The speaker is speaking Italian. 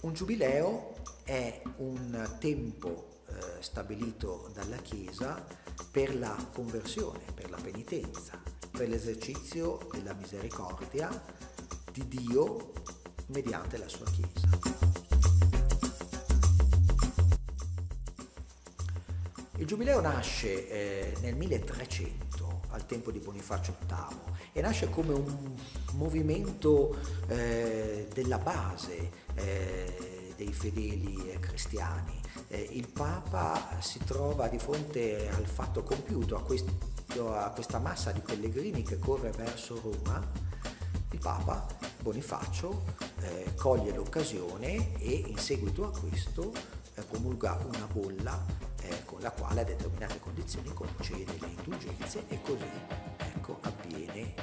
Un giubileo è un tempo stabilito dalla Chiesa per la conversione, per la penitenza, per l'esercizio della misericordia di Dio mediante la sua Chiesa. Il Giubileo nasce nel 1300, al tempo di Bonifacio VIII, e nasce come un movimento della base dei fedeli cristiani. Il Papa si trova di fronte al fatto compiuto, a questa massa di pellegrini che corre verso Roma. Il Papa Bonifacio coglie l'occasione e in seguito a questo promulga una bolla con la quale a determinate condizioni concede le indulgenze, e così avviene